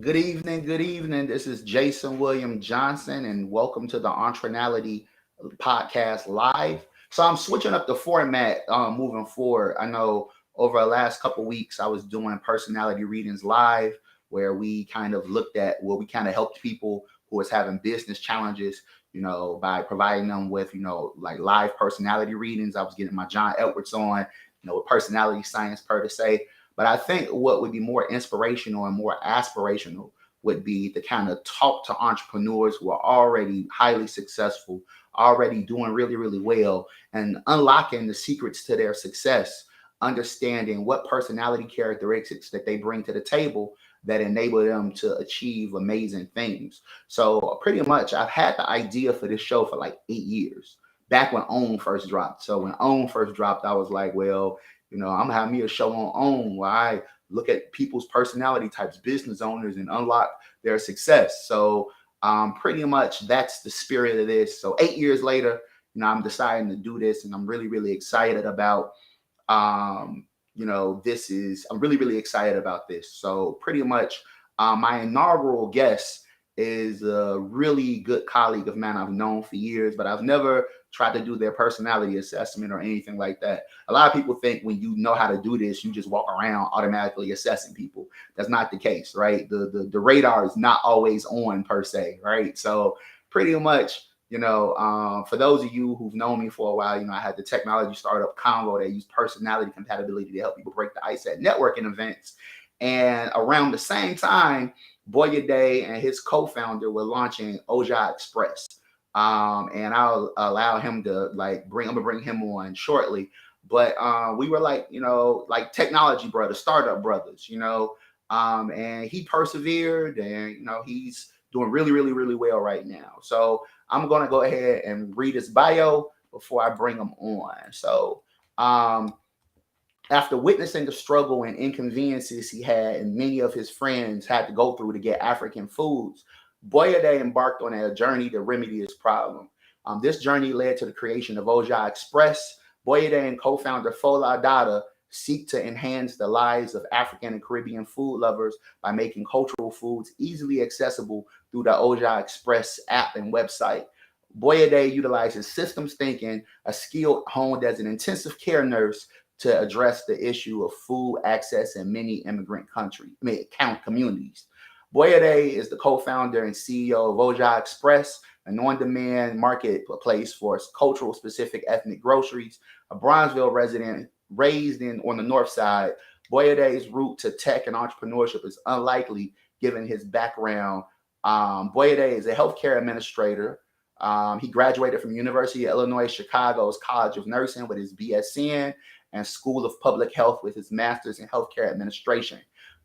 Good evening. Good evening. This is Jason William Johnson, and welcome to the Entrenality podcast live. So I'm switching up the format moving forward. I know over the last couple weeks I was doing personality readings live, where we kind of looked at we kind of helped people who was having business challenges, by providing them with like live personality readings. I was getting my John Edwards on, with personality science per se. But I think what would be more inspirational and more aspirational would be to kind of talk to entrepreneurs who are already highly successful, already doing really, really well, and unlocking the secrets to their success, understanding what personality characteristics that they bring to the table that enable them to achieve amazing things. So pretty much I've had the idea for this show for like 8 years. Back when OWN first dropped. So when OWN first dropped, I was like, well, I'm gonna have me a show on OWN where I look at people's personality types, business owners, and unlock their success. So pretty much that's the spirit of this. So 8 years later, I'm deciding to do this, and I'm really, really excited about I'm really, really excited about this. So pretty much my inaugural guest is a really good colleague of mine I've known for years, but I've never tried to do their personality assessment or anything like that. A lot of people think when you know how to do this, you just walk around automatically assessing people. That's not the case, right? The radar is not always on per se, right? So pretty much, for those of you who've known me for a while, I had the technology startup Convo that used personality compatibility to help people break the ice at networking events. And around the same time, Boya Day and his co-founder were launching Oja Express. And I'll allow him to I'm gonna bring him on shortly. But we were like technology brothers, startup brothers, and he persevered, and he's doing really, really, really well right now. So I'm gonna go ahead and read his bio before I bring him on. So um, after witnessing the struggle and inconveniences he had and many of his friends had to go through to get African foods, Boyade embarked on a journey to remedy his problem. This journey led to the creation of Oja Express. Boyade and co-founder Fola Dada seek to enhance the lives of African and Caribbean food lovers by making cultural foods easily accessible through the Oja Express app and website. Boyade utilizes systems thinking, a skill honed as an intensive care nurse to address the issue of food access in many immigrant communities. Boyade is the co-founder and CEO of Oja Express, an on-demand marketplace for cultural specific ethnic groceries. A Bronzeville resident raised on the north side, Boyade's route to tech and entrepreneurship is unlikely given his background. Boyade is a healthcare administrator. He graduated from University of Illinois Chicago's College of Nursing with his BSN and School of Public Health with his master's in healthcare administration.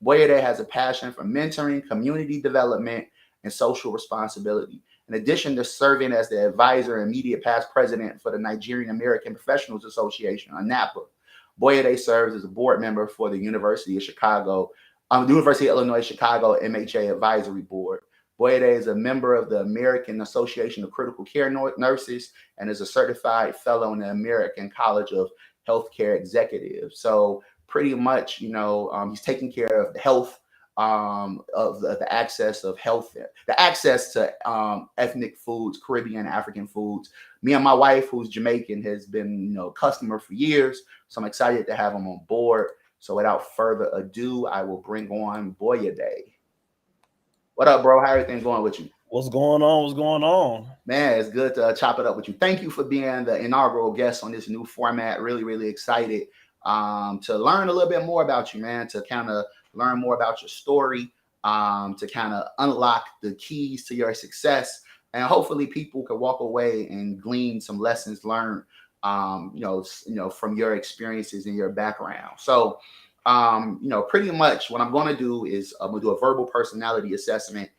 Boyede has a passion for mentoring, community development, and social responsibility. In addition to serving as the advisor and immediate past president for the Nigerian American Professionals Association, or NAPA, Boyede serves as a board member for the University of Illinois Chicago MHA Advisory Board. Boyede is a member of the American Association of Critical Care Nurses and is a certified fellow in the American College of Healthcare Executives. So pretty much, he's taking care of the health, of the access of health, the access to ethnic foods, Caribbean, African foods. Me and my wife, who's Jamaican, has been, a customer for years. So I'm excited to have him on board. So without further ado, I will bring on Boyade. What up, bro? How everything going with you? What's going on? What's going on? Man, it's good to chop it up with you. Thank you for being the inaugural guest on this new format. Really, really excited to learn a little bit more about you, man, to kind of learn more about your story, to kind of unlock the keys to your success. And hopefully people can walk away and glean some lessons learned, from your experiences and your background. So, pretty much what I'm going to do is I'm going to do a verbal personality assessment,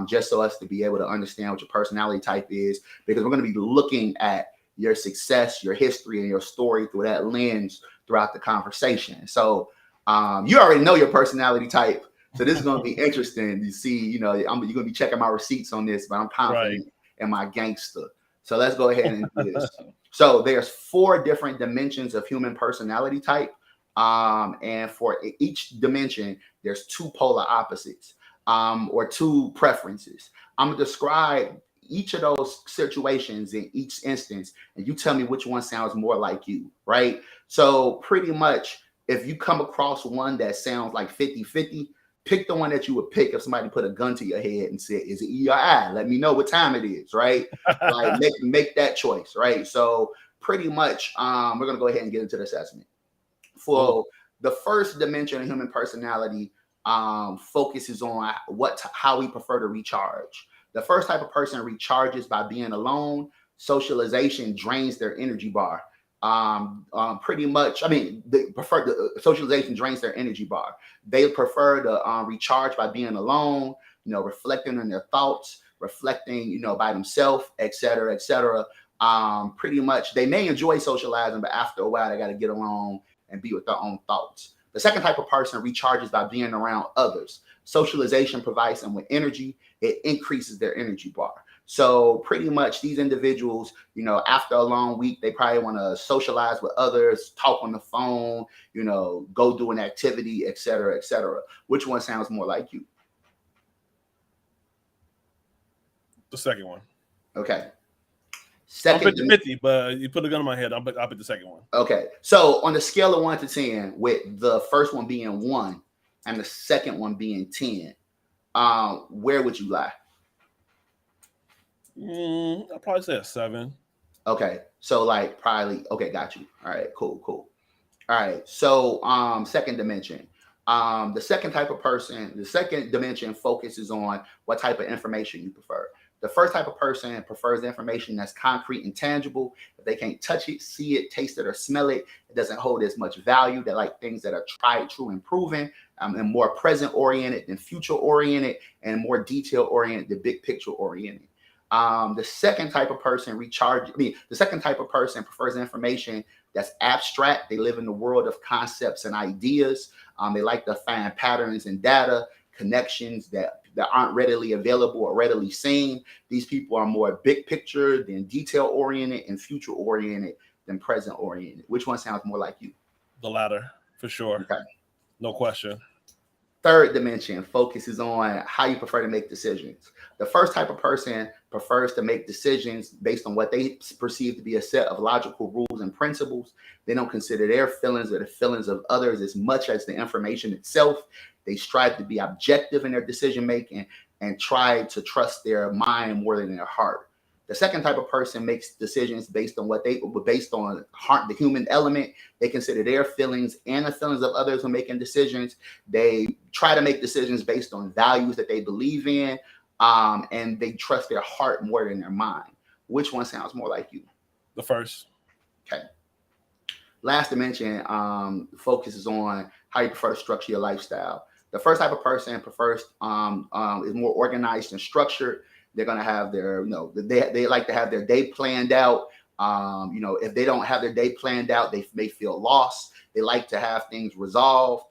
just so us to be able to understand what your personality type is, because we're going to be looking at your success, your history, and your story through that lens throughout the conversation. So you already know your personality type. So this is going to be interesting to see, you're going to be checking my receipts on this, but I'm confident in my gangster. So let's go ahead and do this. So there's 4 different dimensions of human personality type. And for each dimension, there's 2 polar opposites. or 2 preferences. I'm gonna describe each of those situations in each instance, and you tell me which one sounds more like you, right? So pretty much, if you come across one that sounds like 50-50, pick the one that you would pick if somebody put a gun to your head and said, is it E or I? Let me know what time it is, right? Like make that choice, right? So pretty much, we're gonna go ahead and get into the assessment. For the first dimension of human personality, focuses on how we prefer to recharge. The first type of person recharges by being alone. Socialization drains their energy bar. Pretty much, I mean, they prefer the socialization drains their energy bar. They prefer to recharge by being alone, reflecting on their thoughts, reflecting, by themselves, et cetera, et cetera. Pretty much, they may enjoy socializing, but after a while, they got to get along and be with their own thoughts. The second type of person recharges by being around others. Socialization provides them with energy. It increases their energy bar. So pretty much these individuals, after a long week, they probably want to socialize with others, talk on the phone, go do an activity, et cetera, et cetera. Which one sounds more like you? The second one. Okay. I'm 50-50, but you put a gun on my head. I'll pick the second one. Okay. So on the scale of 1 to 10, with the first one being 1 and the second one being 10, where would you lie? I'll probably say a 7. Okay. So okay, got you. All right, cool. All right. So second dimension. The second type of person, the second dimension focuses on what type of information you prefer. The first type of person prefers information that's concrete and tangible. If they can't touch it, see it, taste it, or smell it, it doesn't hold as much value. They like things that are tried, true, and proven, and more present-oriented than future-oriented, and more detail-oriented than big picture-oriented. The second type of person prefers information that's abstract. They live in the world of concepts and ideas. They like to find patterns and data, connections that aren't readily available or readily seen. These people are more big picture than detail oriented, and future oriented than present oriented. Which one sounds more like you? The latter, for sure. Okay. No question. Third dimension focuses on how you prefer to make decisions. The first type of person prefers to make decisions based on what they perceive to be a set of logical rules and principles. They don't consider their feelings or the feelings of others as much as the information itself. They strive to be objective in their decision making and try to trust their mind more than their heart. The second type of person makes decisions based on the human element. They consider their feelings and the feelings of others when making decisions. They try to make decisions based on values that they believe in, and they trust their heart more than their mind. Which one sounds more like you? The first. Okay. Last dimension focuses on how you prefer to structure your lifestyle. The first type of person prefers is more organized and structured. They're going to have their, they like to have their day planned out. If they don't have their day planned out, they may feel lost. They like to have things resolved.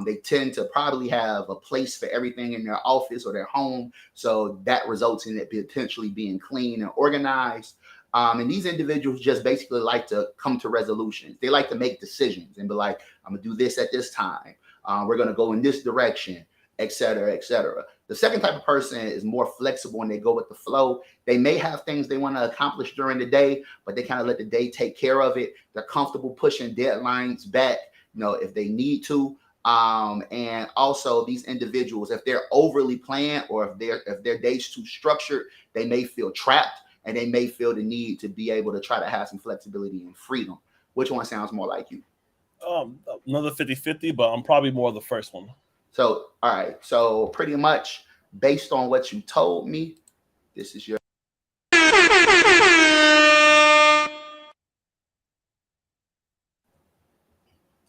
They tend to probably have a place for everything in their office or their home. So that results in it potentially being clean and organized. And these individuals just basically like to come to resolutions. They like to make decisions and be like, I'm going to do this at this time. We're going to go in this direction, et cetera, et cetera. The second type of person is more flexible and they go with the flow. They may have things they want to accomplish during the day, but they kind of let the day take care of it. They're comfortable pushing deadlines back, if they need to. And also these individuals, if they're overly planned or if their day's too structured, they may feel trapped and they may feel the need to be able to try to have some flexibility and freedom. Which one sounds more like you? Another 50-50, but I'm probably more the first one. So, all right. So pretty much based on what you told me, this is your.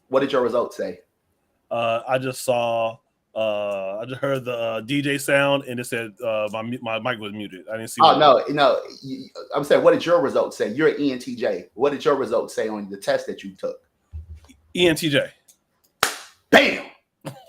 What did your results say? I just heard the DJ sound and it said my mic was muted. I didn't see. Oh, no. I'm saying, what did your results say? You're an ENTJ. What did your results say on the test that you took? ENTJ. Bam!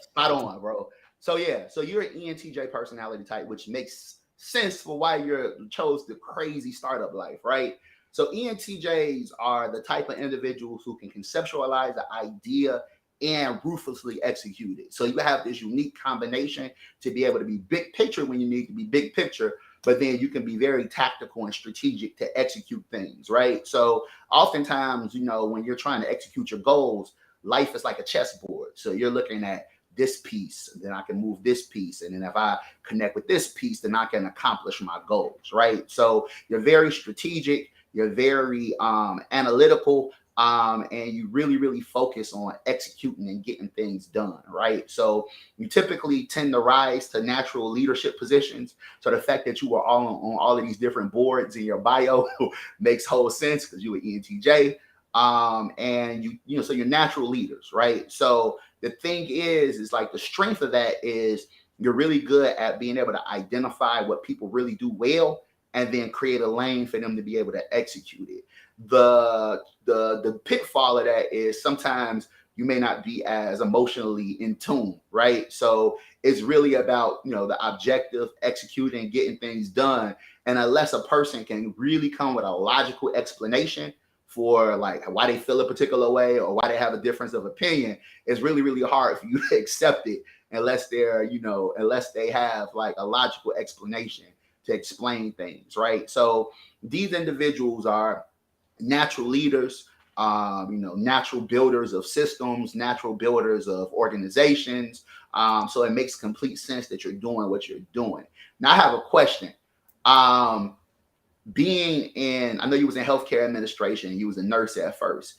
Spot on, bro. So yeah, so you're an ENTJ personality type, which makes sense for why you chose the crazy startup life, right? So ENTJs are the type of individuals who can conceptualize the idea and ruthlessly execute it. So you have this unique combination to be able to be big picture when you need to be big picture, but then you can be very tactical and strategic to execute things, right? So oftentimes, when you're trying to execute your goals, life is like a chessboard. So you're looking at this piece, then I can move this piece. And then if I connect with this piece, then I can accomplish my goals, right? So you're very strategic, you're very analytical, and you really, really focus on executing and getting things done, right? So you typically tend to rise to natural leadership positions. So the fact that you are all on all of these different boards in your bio makes whole sense because you were ENTJ. And so you're natural leaders, right? So the thing is like the strength of that is you're really good at being able to identify what people really do well and then create a lane for them to be able to execute it. The pitfall of that is sometimes you may not be as emotionally in tune, right? So it's really about, the objective, executing, getting things done. And unless a person can really come with a logical explanation for like why they feel a particular way or why they have a difference of opinion, it's really, really hard for you to accept it unless they have like a logical explanation to explain things, right? So these individuals are natural leaders, natural builders of systems, natural builders of organizations. So it makes complete sense that you're doing what you're doing. Now I have a question. I know you was in healthcare administration, you was a nurse at first.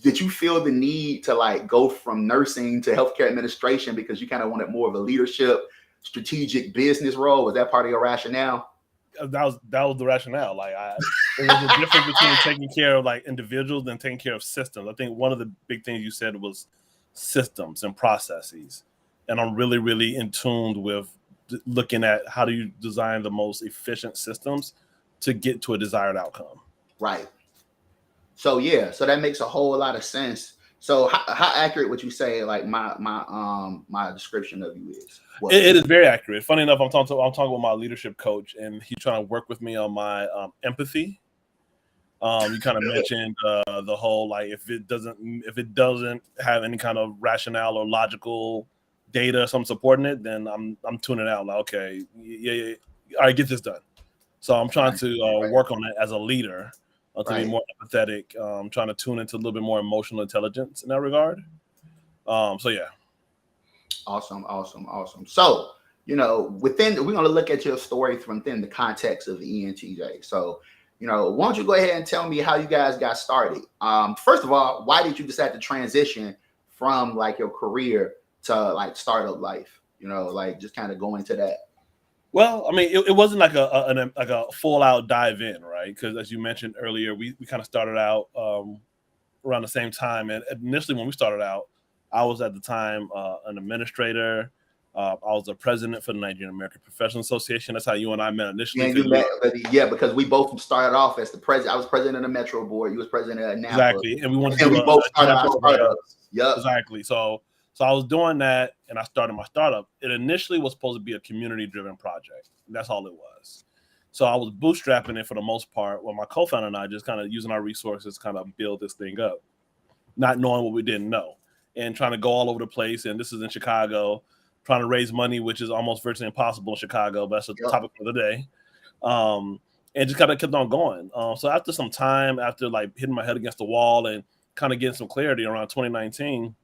Did you feel the need to like go from nursing to healthcare administration because you kind of wanted more of a leadership, strategic business role? Was that part of your rationale? That was the rationale. Like there was a difference between taking care of like individuals and taking care of systems. I think one of the big things you said was systems and processes, and I'm really, really in tune with looking at how do you design the most efficient systems to get to a desired outcome. Right. So yeah, so that makes a whole lot of sense. So how accurate would you say like my description of you is? It is very accurate. Funny enough, I'm talking with my leadership coach, and he's trying to work with me on my empathy. You kind of mentioned the whole like if it doesn't have any kind of rationale or logical data, so I'm supporting it, then I'm tuning out. Like, okay, yeah, all right, get this done. So I'm trying to work on it as a leader to be more empathetic. Trying to tune into a little bit more emotional intelligence in that regard. So yeah. Awesome. So, we're going to look at your story from within the context of the ENTJ. So, why don't you go ahead and tell me how you guys got started? First of all, why did you decide to transition from like your career to like startup life? Like just kind of go into that. Well, I mean, it wasn't like a full out dive in, right? Because as you mentioned earlier, we kind of started out around the same time. And initially, when we started out, I was at the time an administrator. I was the president for the Nigerian American Professional Association. That's how you and I met initially. Because we both started off as the president. I was president of the Metro Board. You was president of NAPA. Exactly, and we wanted to do both started our startups. Yep. Exactly. So I was doing that, and I started my startup. It initially was supposed to be a community-driven project. That's all it was. So I was bootstrapping it for the most part, while my co-founder and I just kind of using our resources kind of build this thing up, not knowing what we didn't know, and trying to go all over the place. And this is in Chicago, trying to raise money, which is almost virtually impossible in Chicago, but that's the topic for the day. And just kind of kept on going. So after some time, after like hitting my head against the wall and kind of getting some clarity around 2019,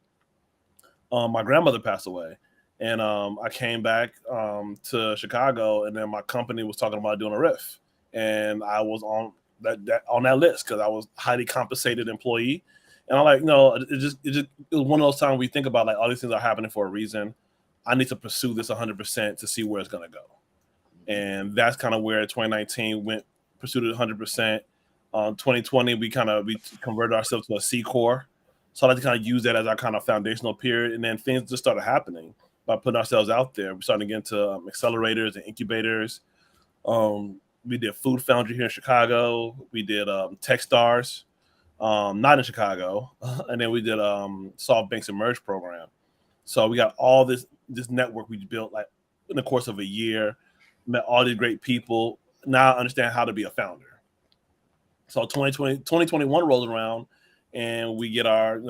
my grandmother passed away, and I came back to Chicago, and then my company was talking about doing a RIF, and I was on that list because I was a highly compensated employee, and I'm like, no, it was one of those times we think about like all these things are happening for a reason. I need to pursue this 100% to see where it's going to go, and that's kind of where 2019 went. Pursued it 100%. 2020 we converted ourselves to a C Corp. So I like to kind of use that as our kind of foundational period. And then things just started happening by putting ourselves out there. We started to get into accelerators and incubators. We did Food Foundry here in Chicago. We did Techstars, not in Chicago. And then we did SoftBank's Emerge program. So we got all this network we built like in the course of a year, met all these great people. Now I understand how to be a founder. So 2021 rolls around, and we get our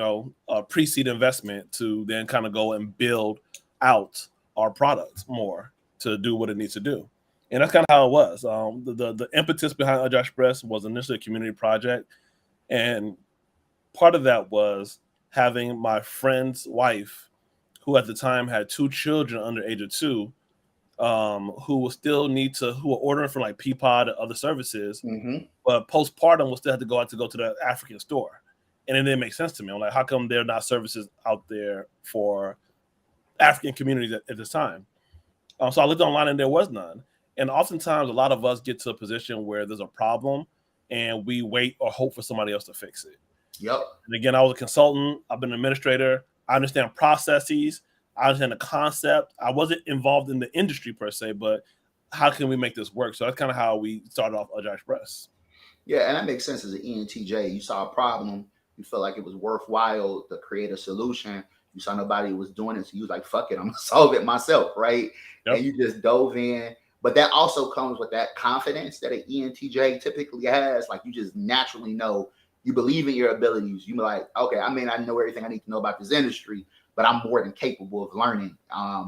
pre-seed investment to then kind of go and build out our products more to do what it needs to do. And that's kind of how it was. The impetus behind Oja Express was initially a community project, and part of that was having my friend's wife, who at the time had 2 children under age of 2, who will still who are ordering from like Peapod and other services, but postpartum will still have to go to the African store. And it didn't make sense to me. I'm like, how come there are not services out there for African communities at this time? So I looked online and there was none. And oftentimes a lot of us get to a position where there's a problem and we wait or hope for somebody else to fix it. Yep. And again, I was a consultant. I've been an administrator. I understand processes. I understand the concept. I wasn't involved in the industry per se, but how can we make this work? So that's kind of how we started off Oja Express. Yeah, and that makes sense as an ENTJ. You saw a problem. You felt like it was worthwhile to create a solution. You saw nobody was doing it, so you was like, fuck it, I'm going to solve it myself, right? Yep. And you just dove in. But that also comes with that confidence that an ENTJ typically has. Like, you just naturally know, you believe in your abilities. You be like, okay, I may not know everything I need to know about this industry, but I'm more than capable of learning.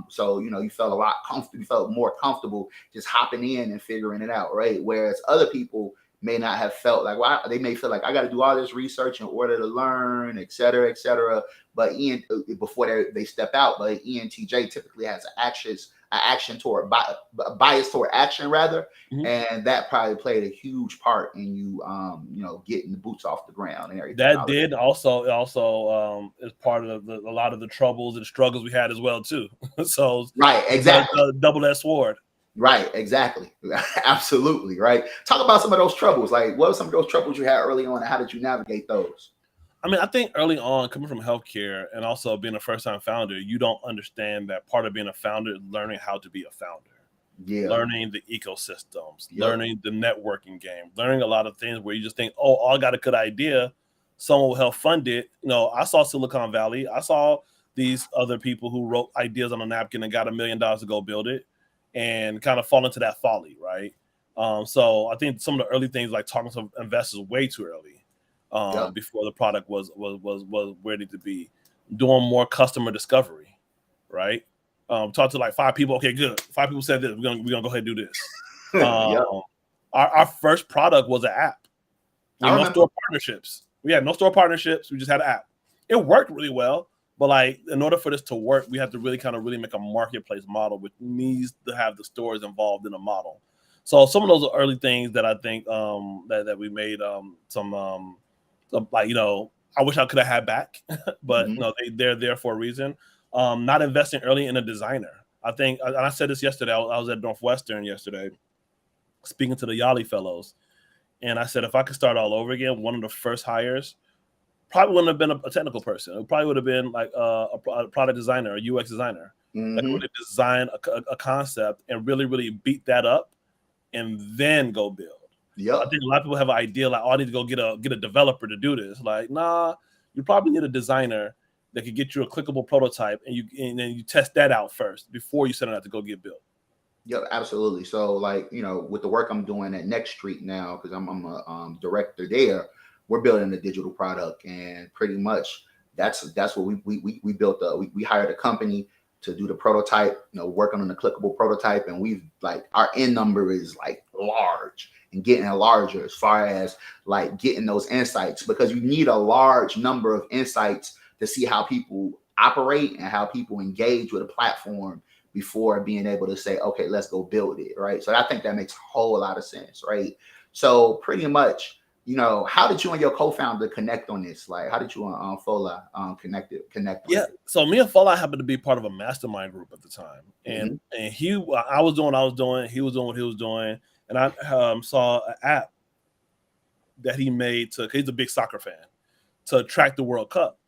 So, you felt you felt more comfortable just hopping in and figuring it out, right? Whereas other people may not have felt like, well, they may feel like I got to do all this research in order to learn, et cetera, et cetera. But before they step out, but ENTJ typically has a bias toward action rather. And that probably played a huge part in you, getting the boots off the ground and everything. That did also is part of a lot of the troubles and struggles we had as well too. So right, exactly, double-edged sword. Right, exactly. Absolutely, right. Talk about some of those troubles. Like, what were some of those troubles you had early on, and how did you navigate those? I mean, I think early on, coming from healthcare and also being a first-time founder, you don't understand that part of being a founder is learning how to be a founder. Yeah. Learning the ecosystems, learning the networking game, learning a lot of things where you just think, oh, I got a good idea. Someone will help fund it. I saw Silicon Valley. I saw these other people who wrote ideas on a napkin and got $1 million to go build it, and kind of fall into that folly, right? So I think some of the early things, like talking to investors way too early, before the product was where it needed to be, doing more customer discovery, right? Talk to like 5 people. Okay, good. 5 people said this. We're gonna go ahead and do this. Our first product was an app. No store partnerships. We had no store partnerships. We just had an app. It worked really well. But like, in order for this to work, we have to really make a marketplace model, which needs to have the stores involved in the model. So some of those are early things that I think that we made some like, I wish I could have had back, but they're there for a reason. Not investing early in a designer. I think, and I said this yesterday. I was at Northwestern yesterday, speaking to the Yali fellows, and I said if I could start all over again, one of the first hires probably wouldn't have been a technical person. It probably would have been like a product designer, a UX designer that would have designed a concept and really beat that up and then go build. Yeah, I think a lot of people have an idea like, oh, I need to go get a developer to do this. Like, nah, you probably need a designer that could get you a clickable prototype, and then you test that out first before you send it out to go get built. Yeah, absolutely. So, like, with the work I'm doing at Next Street now, because I'm a director there, we're building a digital product, and pretty much that's what we built. We hired a company to do the prototype, working on the clickable prototype, and we've like our end number is like large and getting larger as far as like getting those insights, because you need a large number of insights to see how people operate and how people engage with a platform before being able to say, okay, let's go build it, right? So I think that makes a whole lot of sense, right? So pretty much, how did you and your co-founder connect on this? Like, how did you and Fola connect? Yeah, so me and Fola happened to be part of a mastermind group at the time, and I was doing what I was doing, he was doing what he was doing, and I saw an app that he made he's a big soccer fan, to track the World Cup.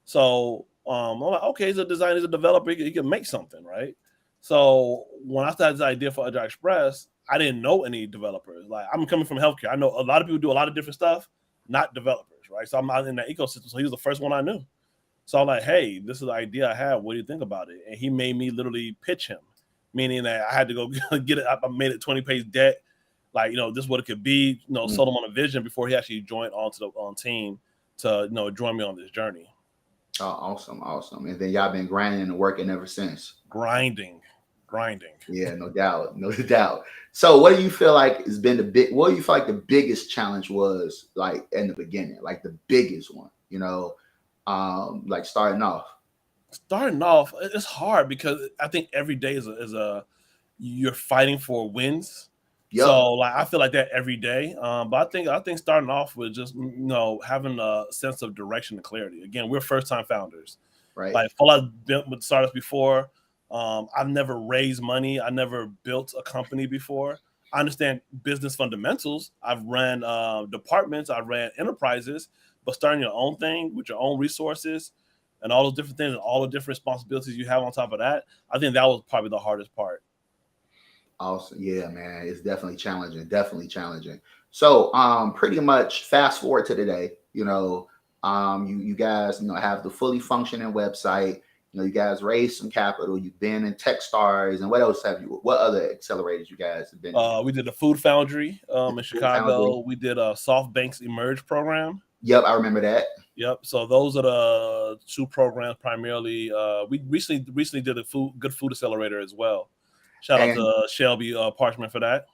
So I'm like, okay, he's a designer, he's a developer, he can make something, right? So when I started this idea for Oja Express, I didn't know any developers. Like, I'm coming from healthcare. I know a lot of people do a lot of different stuff, not developers, right? So I'm not in that ecosystem. So he was the first one I knew. So I'm like, hey, this is the idea I have. What do you think about it? And he made me literally pitch him, meaning that I had to go get it. I made it 20-page deck. Like, this is what it could be, sold him on a vision before he actually joined onto the team to join me on this journey. Oh, awesome. And then y'all been grinding and working ever since. Grinding. Yeah, no doubt. So what do you feel like has been what do you feel like the biggest challenge was, like in the beginning, like the biggest one, like starting off? Starting off, it's hard because I think every day is a you're fighting for wins. Yep. So like I feel like that every day. But I think starting off with just having a sense of direction and clarity. Again, we're first time founders. Right. Like I've built with startups before. I've never raised money. I never built a company before. I understand business fundamentals. I've ran departments. I've ran enterprises. But starting your own thing with your own resources and all those different things and all the different responsibilities you have on top of that, I think that was probably the hardest part. Awesome. Yeah, man. It's definitely challenging. So pretty much fast forward to today, you guys, have the fully functioning website. You guys raised some capital. You've been in Techstars, and what else have you? What other accelerators you guys have been in? We did the Food Foundry in Chicago. Foundry. We did a SoftBank's Emerge program. Yep, I remember that. Yep. So those are the two programs primarily. We recently did a Good Food Accelerator as well. Shout out to Shelby Parchment for that.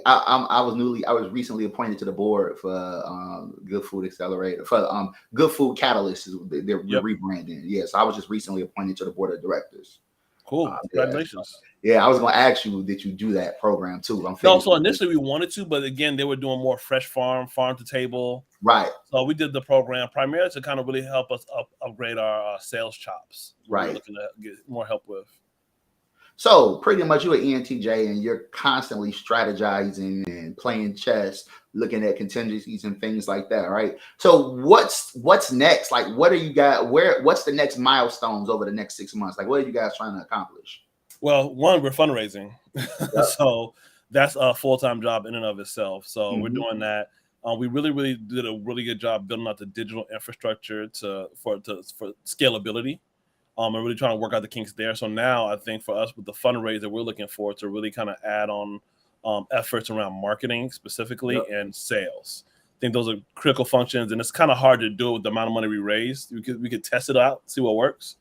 I was recently appointed to the board for Good Food Accelerator for Good Food Catalyst. They're rebranding. Yeah, so I was just recently appointed to the board of directors. Cool. Congratulations. Yeah, I was going to ask you, did you do that program too? So initially we wanted to, but again, they were doing more fresh farm to table. Right. So we did the program primarily to kind of really help us upgrade our sales chops. Right. We're looking to get more help with. So pretty much you're an ENTJ and you're constantly strategizing and playing chess, looking at contingencies and things like that, right? So what's next? Like, what are you guys, what's the next milestones over the next 6 months? Like, what are you guys trying to accomplish? Well, one, we're fundraising. Yep. So that's a full-time job in and of itself. So we're doing that. We really did a really good job building out the digital infrastructure for scalability. And really trying to work out the kinks there. So now I think for us with the fundraiser, we're looking forward to really kind of add on efforts around marketing specifically and sales. I think those are critical functions, and it's kind of hard to do it with the amount of money we raised. We could test it out, see what works,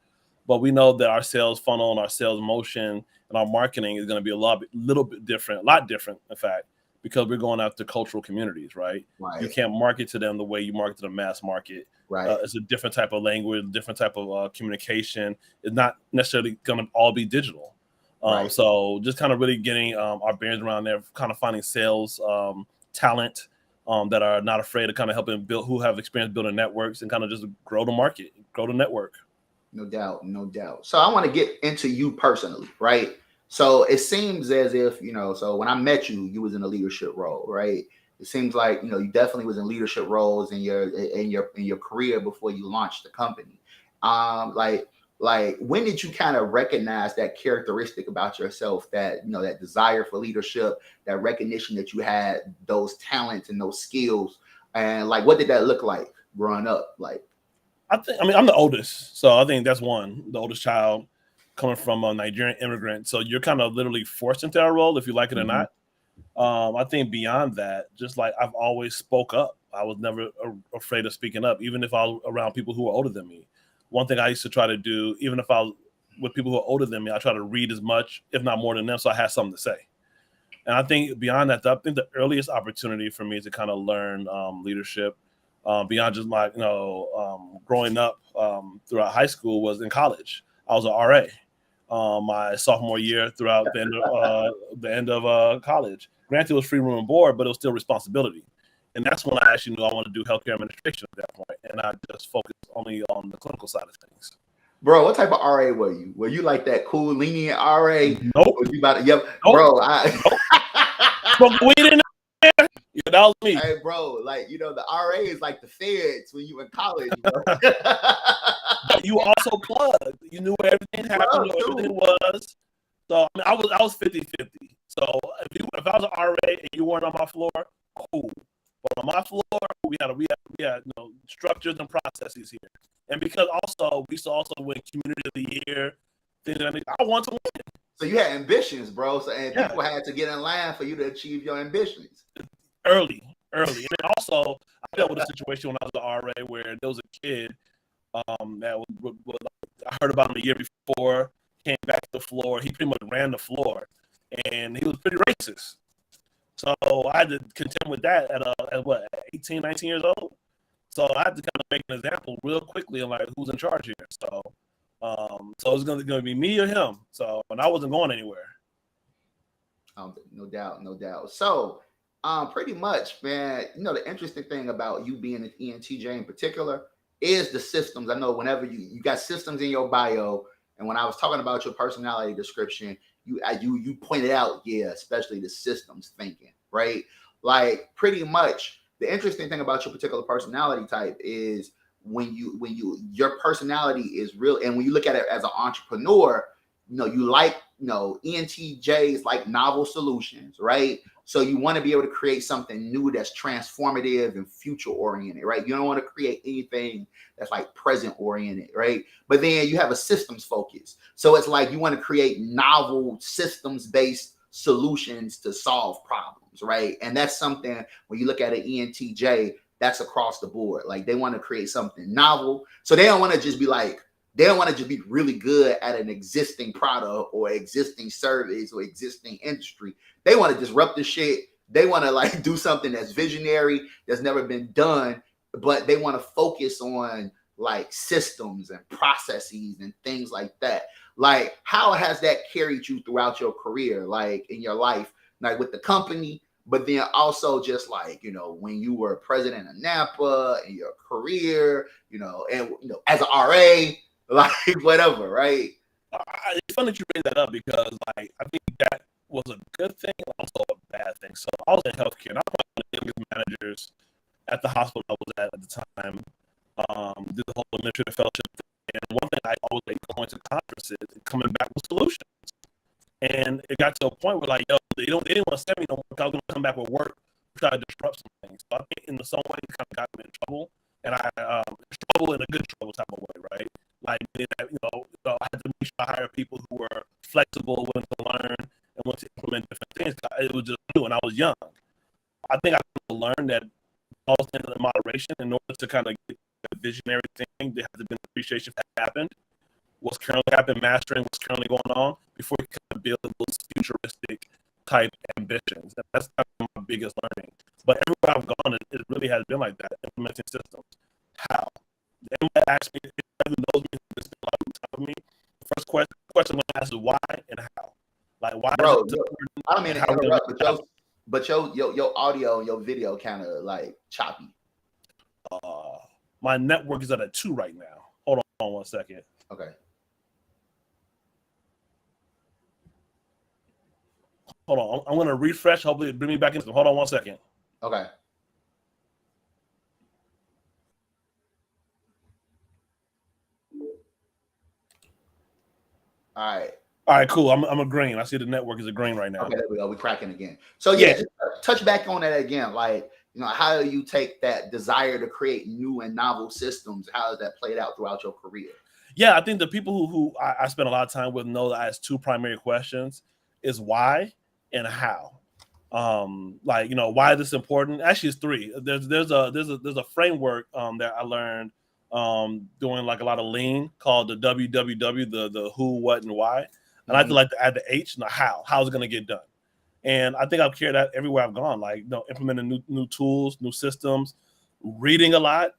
but we know that our sales funnel and our sales motion and our marketing is going to be a lot different, in fact, because we're going after cultural communities, right? You can't market to them the way you market to the mass market. Right. It's a different type of language, different type of communication. It's not necessarily going to all be digital. So just kind of really getting our bearings around there, kind of finding sales talent that are not afraid of kind of helping build, who have experience building networks and kind of just grow the market, grow the network. No doubt. So I want to get into you personally, right? So it seems as if, so when I met you, you was in a leadership role, right? It seems like, you definitely was in leadership roles in your career before you launched the company. Like when did you kind of recognize that characteristic about yourself, that, that desire for leadership, that recognition that you had those talents and those skills? And like, what did that look like growing up? Like, I'm the oldest. So I think that's one, the oldest child coming from a Nigerian immigrant. So you're kind of literally forced into that role, if you like it or not. I think beyond that, just like I've always spoke up. I was never afraid of speaking up, even if I was around people who were older than me. One thing I used to try to do, even if I was with people who are older than me, I try to read as much, if not more than them, so I had something to say. And I think beyond that, I think the earliest opportunity for me to kind of learn leadership beyond just like, growing up throughout high school was in college. I was an RA. My sophomore year throughout the end of college. Granted, it was free room and board, but it was still responsibility. And that's when I actually knew I wanted to do healthcare administration at that point. And I just focused only on the clinical side of things. Bro, what type of RA were you? Were you like that cool, lenient RA? Nope. Was you about to, nope. Bro, Smoke weed in there? Yeah, that was me. Hey, bro, like, the RA is like the feds when you in college, bro. But you also plugged. You knew where everything happened, you knew everything was. So I was 50-50. So if I was an RA and you weren't on my floor, cool. But on my floor, we had structures and processes here. And because also we also win community of the year, I want to win. So you had ambitions, bro. So people had to get in line for you to achieve your ambitions. Early. early. And then also, I dealt with a situation when I was an RA where there was a kid that I heard about him a year before, came back to the floor. He pretty much ran the floor, and he was pretty racist. So I had to contend with that at what, 18, 19 years old. So I had to kind of make an example real quickly of like who's in charge here. So it's gonna be me or him. So, and I wasn't going anywhere. No doubt, no doubt. So, pretty much, man. The interesting thing about you being an ENTJ in particular is the systems. I know whenever you got systems in your bio, and when I was talking about your personality description, you pointed out, yeah, especially the systems thinking, right? Like pretty much, the interesting thing about your particular personality type is when your personality is real, and when you look at it as an entrepreneur, you like, ENTJs like novel solutions, right? So you want to be able to create something new that's transformative and future oriented, right? You don't want to create anything that's like present oriented, right? But then you have a systems focus. So it's like you want to create novel systems based solutions to solve problems, right? And that's something when you look at an ENTJ, that's across the board. Like they want to create something novel. So they don't want to just be like, they don't want to just be really good at an existing product or existing service or existing industry. They want to disrupt the shit. They want to like do something that's visionary, that's never been done, but they want to focus on like systems and processes and things like that. Like, how has that carried you throughout your career, like in your life, like with the company, but then also just like, when you were president of Napa in your career, and as an RA, like whatever, right? It's fun that you bring that up because, like, I think that was a good thing and also a bad thing. So I was in healthcare, and I was one of the youngest managers at the hospital I was at the time. Did the whole administrative fellowship thing. And one thing I always like going to conferences and coming back with solutions. And it got to a point where like, yo, they didn't want to send me no more because I was going to come back with work to try to disrupt some things. So I think in some way it kind of got me in trouble. And trouble in a good trouble type of way, right? Like, I had to make sure I hire people who were flexible, willing to learn, and willing to implement different things. It was just new, and I was young. I think I learned that all things in moderation in order to kind of get the visionary thing. There has to be an appreciation for what happened, what's currently happening, mastering what's currently going on before you kind of build those futuristic type ambitions. And that's kind of my biggest learning. But everywhere I've gone, it really has been like that, implementing systems. How? Everybody asks me, everybody knows me, this is a lot on top of me. The first question I'm going to ask is why and how. Like, why? Bro, I don't mean to interrupt, but your audio and your video kind of like choppy. My network is at a 2 right now. Hold on 1 second. Okay. Hold on. I'm going to refresh. Hopefully, bring me back in. Hold on 1 second. Okay. All right, cool. I'm agreeing. I see the network is agreeing right now. Okay, there we go. We're cracking again. So yeah, just touch back on that again. Like, how do you take that desire to create new and novel systems? How has that played out throughout your career? Yeah, I think the people who I spend a lot of time with know that I ask 2 primary questions: is why and how. Why is this important? Actually, it's 3. There's a framework that I learned doing like a lot of lean called the WWW, the who, what, and why. And I like to add the H and the how. How's it going to get done? And I think I've carried that everywhere I've gone. Like, implementing new tools, new systems, reading a lot,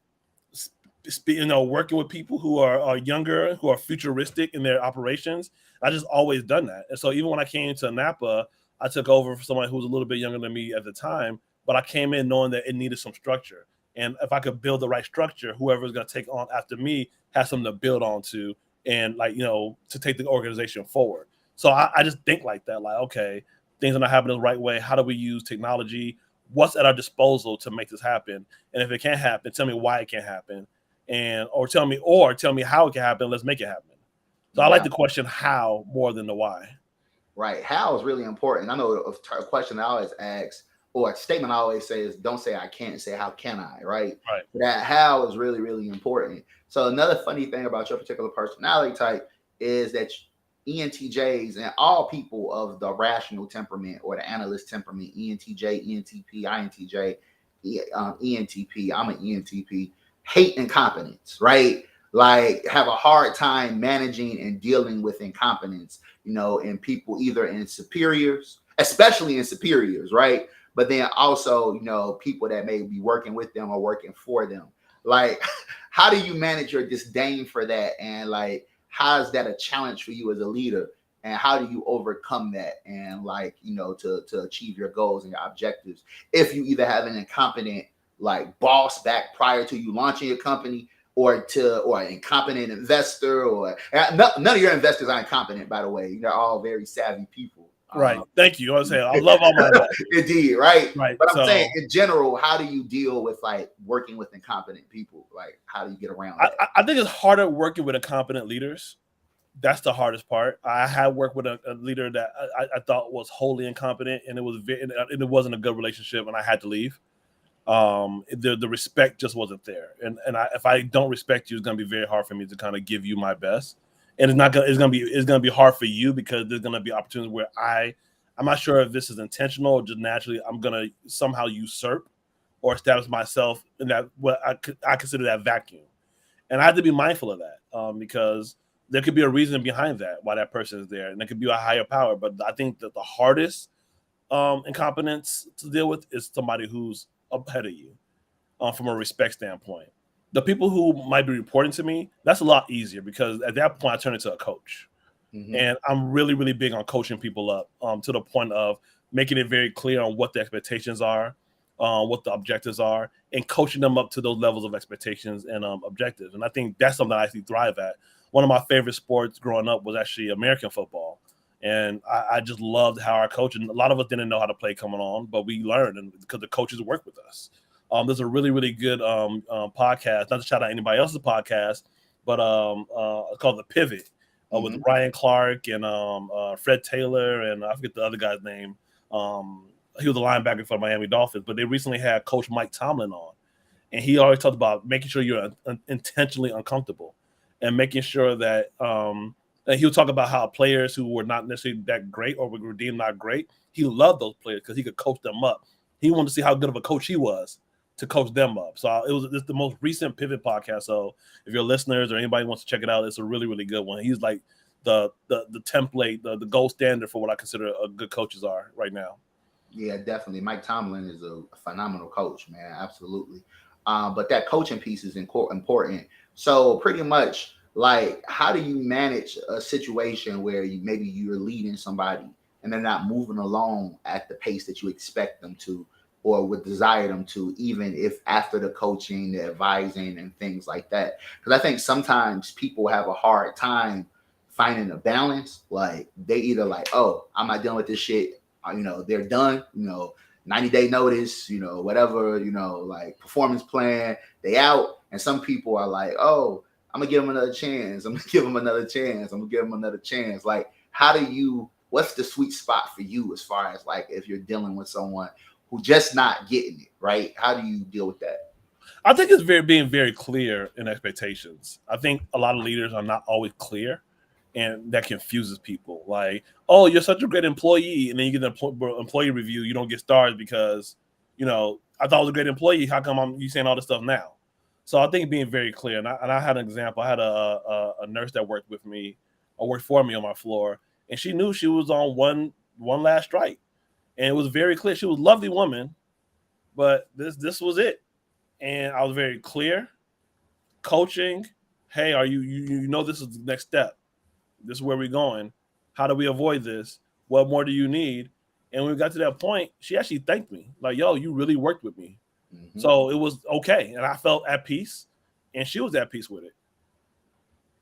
working with people who are younger, who are futuristic in their operations. I just always done that. And so even when I came to Napa, I took over for someone who was a little bit younger than me at the time, but I came in knowing that it needed some structure. And if I could build the right structure, whoever's going to take on after me has something to build onto and to take the organization forward. So I just think like that, like, okay, things are not happening the right way. How do we use technology? What's at our disposal to make this happen? And if it can't happen, tell me why it can't happen. Or tell me how it can happen. Let's make it happen. So I like the question how more than the why. Right. How is really important. I know a question I always ask, or a statement I always say is, don't say I can't, say how can I, right? Right. That how is really, really important. So another funny thing about your particular personality type is that ENTJs and all people of the rational temperament or the analyst temperament, ENTJ, ENTP, INTJ, ENTP. I'm an ENTP. Hate incompetence, right? Like have a hard time managing and dealing with incompetence, in people, either in superiors, especially in superiors, right? But then also, people that may be working with them or working for them. Like, how do you manage your disdain for that? And like, how is that a challenge for you as a leader? And how do you overcome that and like, to achieve your goals and your objectives? If you either have an incompetent like boss back prior to you launching your company, or an incompetent investor, or none of your investors are incompetent, by the way. They're all very savvy people. Right. Thank you. I was saying I love all my investors. Indeed, right? Right. But I'm saying in general, how do you deal with like working with incompetent people? Like, how do you get around that? I think it's harder working with incompetent leaders. That's the hardest part. I had worked with a leader that I thought was wholly incompetent, and it wasn't a good relationship, and I had to leave. The respect just wasn't there, and if I don't respect you, it's going to be very hard for me to kind of give you my best, and it's going to be hard for you, because there's going to be opportunities where I'm not sure if this is intentional or just naturally I'm going to somehow usurp or establish myself in that what I consider that vacuum, and I have to be mindful of that, because there could be a reason behind that why that person is there, and there could be a higher power. But I think that the hardest incompetence to deal with is somebody who's ahead of you, from a respect standpoint. The people who might be reporting to me, that's a lot easier, because at that point I turn into a coach. Mm-hmm. And I'm really, really big on coaching people up, to the point of making it very clear on what the expectations are, what the objectives are, and coaching them up to those levels of expectations and objectives. And I think that's something I actually thrive at. One of my favorite sports growing up was actually American football. And I just loved how our coach, and a lot of us didn't know how to play coming on, but we learned, and because the coaches work with us. There's a really, really good podcast, not to shout out anybody else's podcast, but it's called The Pivot, with Ryan Clark and Fred Taylor, and I forget the other guy's name. He was a linebacker for the Miami Dolphins, but they recently had Coach Mike Tomlin on, and he always talked about making sure you're intentionally uncomfortable, and making sure that and he'll talk about how players who were not necessarily that great or were deemed not great, he loved those players because he could coach them up. He wanted to see how good of a coach he was to coach them up. So it's the most recent Pivot podcast. So if your listeners or anybody wants to check it out, it's a really, really good one. He's like the template, the gold standard for what I consider a good coaches are right now. Yeah, definitely. Mike Tomlin is a phenomenal coach, man. Absolutely. But that coaching piece is important. So pretty much, like, how do you manage a situation where maybe you're leading somebody and they're not moving along at the pace that you expect them to or would desire them to, even if after the coaching, the advising and things like that? Because I think sometimes people have a hard time finding a balance. Like, they either like, oh, I'm not dealing with this shit. They're done, 90-day notice, whatever, like performance plan, they out. And some people are like, oh, I'm gonna give them another chance. I'm gonna give them another chance. I'm gonna give them another chance. Like, what's the sweet spot for you as far as like if you're dealing with someone who just not getting it, right? How do you deal with that? I think it's being very clear in expectations. I think a lot of leaders are not always clear, and that confuses people. Like, oh, you're such a great employee, and then you get an employee review, you don't get stars because, I thought I was a great employee. How come you saying all this stuff now? So I think being very clear, and I had an example. I had a nurse that worked with me, or worked for me on my floor, and she knew she was on one last strike, and it was very clear. She was a lovely woman, but this was it, and I was very clear, coaching. Hey, are you know this is the next step? This is where we're going. How do we avoid this? What more do you need? And when we got to that point, she actually thanked me, like, yo, you really worked with me. Mm-hmm. So it was okay. And I felt at peace, and she was at peace with it.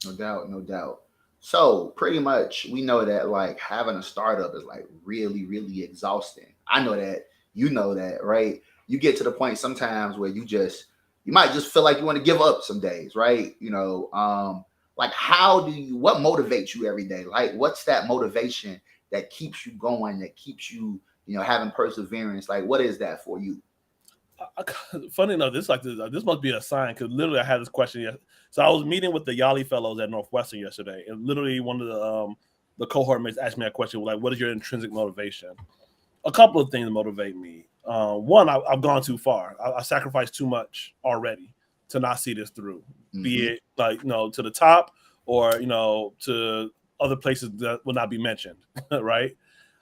No doubt. So pretty much we know that like having a startup is like really, really exhausting. I know that, right? You get to the point sometimes where you might just feel like you want to give up some days, right? Like what motivates you every day? Like, what's that motivation that keeps you going, that keeps you, having perseverance? Like, what is that for you? Funny enough, this must be a sign, because literally I had this question yesterday. So I was meeting with the Yali fellows at Northwestern yesterday, and literally one of the cohort mates asked me a question, like, what is your intrinsic motivation? A couple of things motivate me. One, I've gone too far. I sacrificed too much already to not see this through, be it like, to the top or, to other places that will not be mentioned. Right.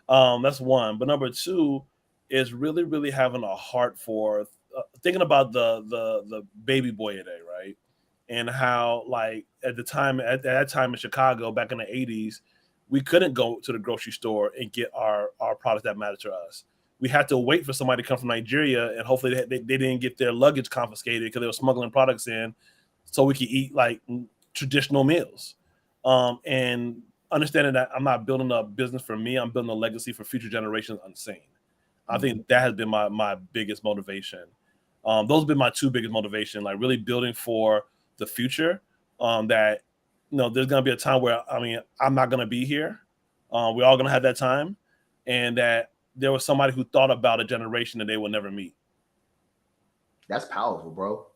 That's one. But number two is really, really having a heart for thinking about the baby boy today. Right. And how, like, at that time in Chicago back in the 80s, we couldn't go to the grocery store and get our products that matter to us. We had to wait for somebody to come from Nigeria, and hopefully they didn't get their luggage confiscated because they were smuggling products in, so we could eat like traditional meals. And understanding that I'm not building a business for me, I'm building a legacy for future generations unseen. I think that has been my biggest motivation. Those have been my two biggest motivation, like really building for the future. That there's gonna be a time where I'm not gonna be here. We're all gonna have that time, and that there was somebody who thought about a generation that they will never meet. That's powerful, bro.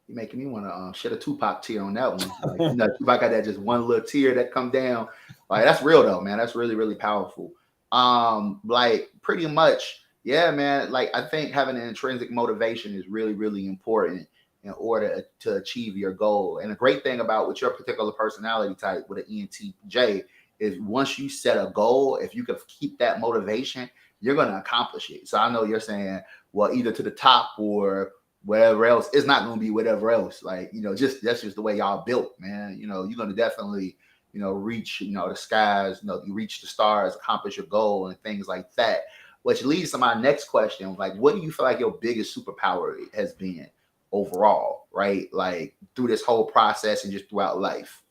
You're making me want to shed a Tupac tear on that one. Like, Tupac got that just one little tear that come down. Like, that's real though, man. That's really, really powerful. Like, pretty much, yeah, man. Like, I think having an intrinsic motivation is really, really important in order to achieve your goal. And the great thing about with your particular personality type with an ENTJ is once you set a goal, if you can keep that motivation, you're going to accomplish it. So I know you're saying, well, either to the top or whatever else. It's not going to be whatever else. Like, just that's just the way y'all built, man. You're going to definitely, reach, the skies, you reach the stars, accomplish your goal and things like that. Which leads to my next question. Like, what do you feel like your biggest superpower has been overall, right? Like through this whole process and just throughout life?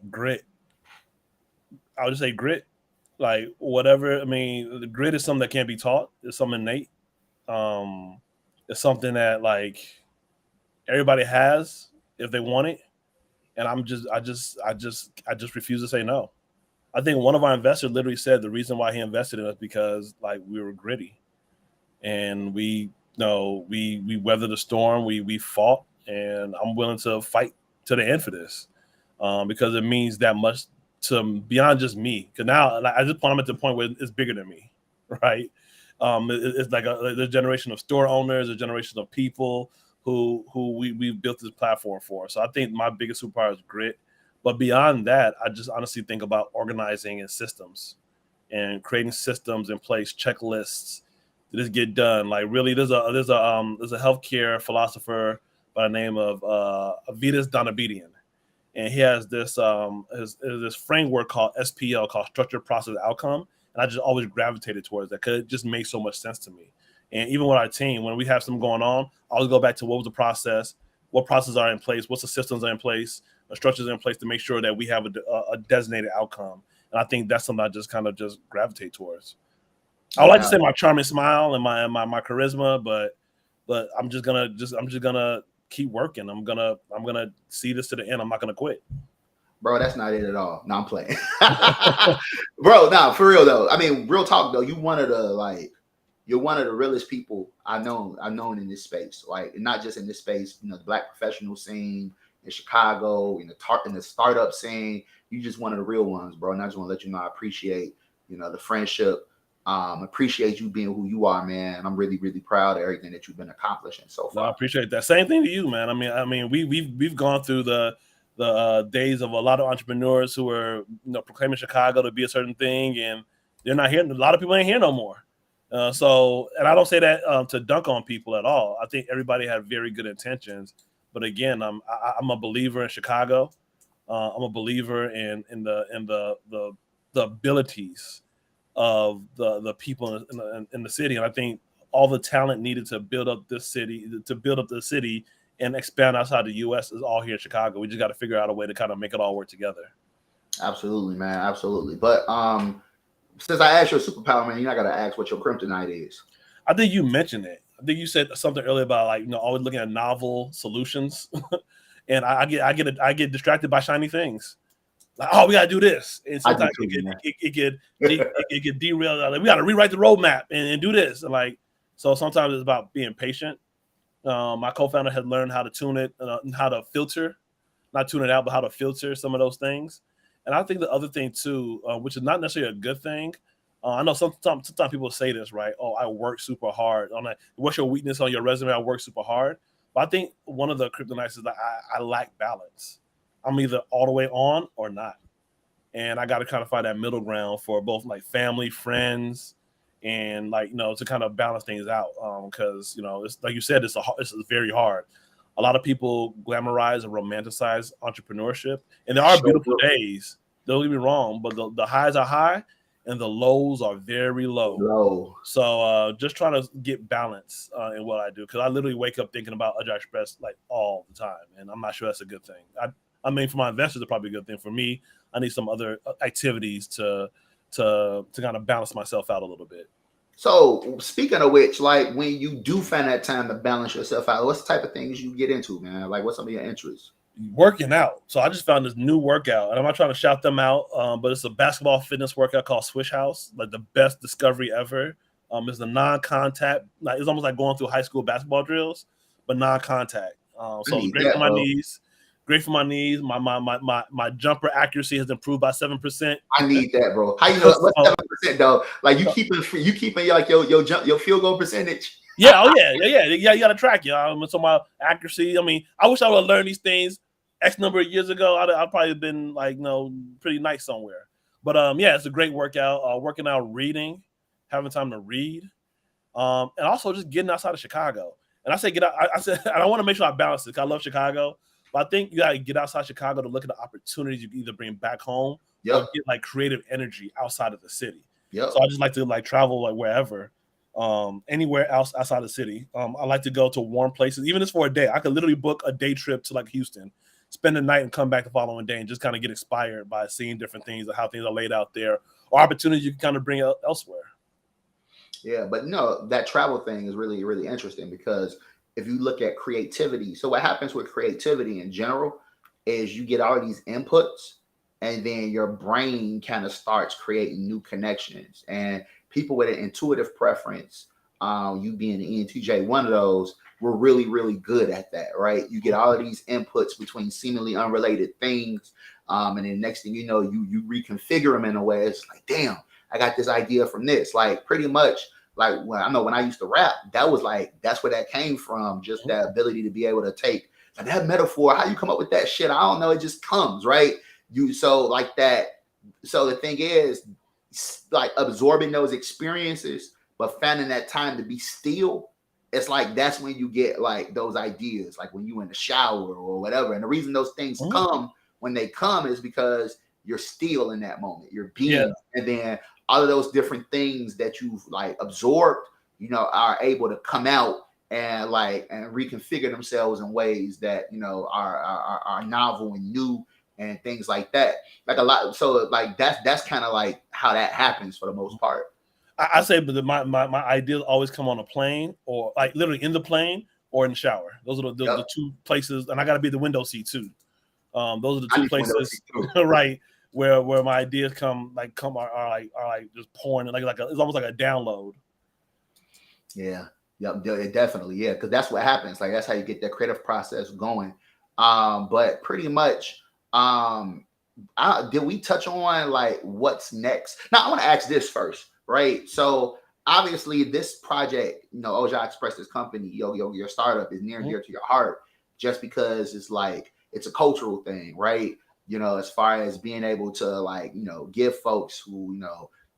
Grit. I would just say grit. Like whatever. I mean, the grit is something that can't be taught. It's something innate. It's something that like everybody has if they want it, and I just refuse to say no. I think one of our investors literally said the reason why he invested in us because like we were gritty, and we weathered the storm. We fought, and I'm willing to fight to the end for this, because it means that much to beyond just me. Because now, like, at this point, I'm at the point where it's bigger than me, right? It's like a generation of store owners, a generation of people who we've built this platform for. So I think my biggest superpower is grit. But beyond that, I just honestly think about organizing and systems and creating systems in place, checklists to just get done. Like really, there's a healthcare philosopher by the name of Avitas Donabedian, and he has this this framework called SPL, called Structured Process Outcome. And I just always gravitated towards that because it just makes so much sense to me. And even with our team, when we have something going on, I always go back to what was the process, what processes are in place, what's the systems are in place, the structures are in place to make sure that we have a designated outcome. And I think that's something I just kind of just gravitate towards. I would like to say my charming smile and my charisma, but I'm just gonna keep working. I'm gonna see this to the end. I'm not gonna quit. Bro, that's not it at all. No, I'm playing. Bro, nah, for real though. I mean, real talk though, you're one of the realest people I've known in this space. Like, not just in this space, the Black professional scene in Chicago, in the startup scene. You just one of the real ones, bro. And I just want to let you know I appreciate, the friendship. Appreciate you being who you are, man. And I'm really, really proud of everything that you've been accomplishing so far. No, I appreciate that. Same thing to you, man. I mean, we've gone through the days of a lot of entrepreneurs who were proclaiming Chicago to be a certain thing, and they're not here. A lot of people ain't here no more. So, and I don't say that to dunk on people at all. I think everybody had very good intentions, but again, I'm a believer in Chicago. I'm a believer in the abilities of the people in the city, and I think all the talent needed to build up the city and expand outside the U.S. is all here in Chicago. We just got to figure out a way to kind of make it all work together. Absolutely, man. Absolutely. But since I asked your superpower, man, you're not gonna ask what your kryptonite is. I think you mentioned it. I think you said something earlier about like always looking at novel solutions, and I get distracted by shiny things. Like, oh, we gotta do this, and sometimes it get derailed. Like, we gotta rewrite the roadmap and do this, and like so. Sometimes it's about being patient. My co-founder had learned how to tune it, how to filter, not tune it out, but how to filter some of those things. And I think the other thing too, which is not necessarily a good thing, I know sometimes people say this, right? Oh, I work super hard. On that, what's your weakness on your resume? I work super hard. But I think one of the kryptonites is that I lack balance. I'm either all the way on or not, and I got to kind of find that middle ground for both like family, friends, and like to kind of balance things out. Because it's like you said, it's very hard. A lot of people glamorize and romanticize entrepreneurship, and there are Sure. beautiful days. Don't get me wrong, but the highs are high and the lows are very low. Low. So just trying to get balance in what I do, because I literally wake up thinking about Oja Express like all the time, and I'm not sure that's a good thing. I mean, for my investors, it's probably a good thing. For me, I need some other activities to kind of balance myself out a little bit. So speaking of which, like when you do find that time to balance yourself out, what's the type of things you get into, man? Like what's some of your interests? Working out. So I just found this new workout, and I'm not trying to shout them out, but it's a basketball fitness workout called Swish House, like the best discovery ever. It's the non-contact, like it's almost like going through high school basketball drills, but non-contact. So it's great for my knees. Great for my knees. My jumper accuracy has improved by 7%. I need that, bro. How you know what's 7% though? Like you keeping like your field goal percentage. Yeah, oh yeah. You got to track it. So my accuracy. I mean, I wish I would have learned these things X number of years ago. I'd probably have been like pretty nice somewhere. But yeah, it's a great workout. Working out, reading, having time to read, and also just getting outside of Chicago. And I say get out. I said I want to make sure I balance it, because I love Chicago. But I think you got to get outside Chicago to look at the opportunities you can either bring back home or get like creative energy outside of the city. Yep. So I just like to like travel like wherever, anywhere else outside the city. I like to go to warm places, even if it's for a day. I could literally book a day trip to like Houston, spend the night and come back the following day, and just kind of get inspired by seeing different things and how things are laid out there, or opportunities you can kind of bring elsewhere. Yeah, but that travel thing is really, really interesting, because if you look at creativity, so what happens with creativity in general is you get all these inputs, and then your brain kind of starts creating new connections. And people with an intuitive preference, you being an ENTJ, one of those, we're really, really good at that, right? You get all of these inputs between seemingly unrelated things, and then next thing you know, you reconfigure them in a way. It's like, damn, I got this idea from this. Like pretty much, like I know when I used to rap, that's where that came from. Just that ability to be able to take that metaphor. How you come up with that shit? I don't know. It just comes, right? So like that. So the thing is, like absorbing those experiences, but finding that time to be still. It's like that's when you get like those ideas, like when you in the shower or whatever. And the reason those things come when they come is because you're still in that moment. You're being, and then all of those different things that you've like absorbed, are able to come out and reconfigure themselves in ways that are novel and new and things like that. Like a lot. So like that's kind of like how that happens for the most part. I say, but my ideas always come on a plane, or like literally in the plane or in the shower. Those are the two places, and I got to be the window seat too. Those are the two places, right, where my ideas are like just pouring, like it's almost like a download. Yeah, definitely, yeah, because that's what happens. Like that's how you get that creative process going. But pretty much, did we touch on like what's next? Now I want to ask this first. Right. So obviously this project, Oja Express, this company, your startup is near and dear to your heart, just because it's a cultural thing, right? As far as being able to give folks who,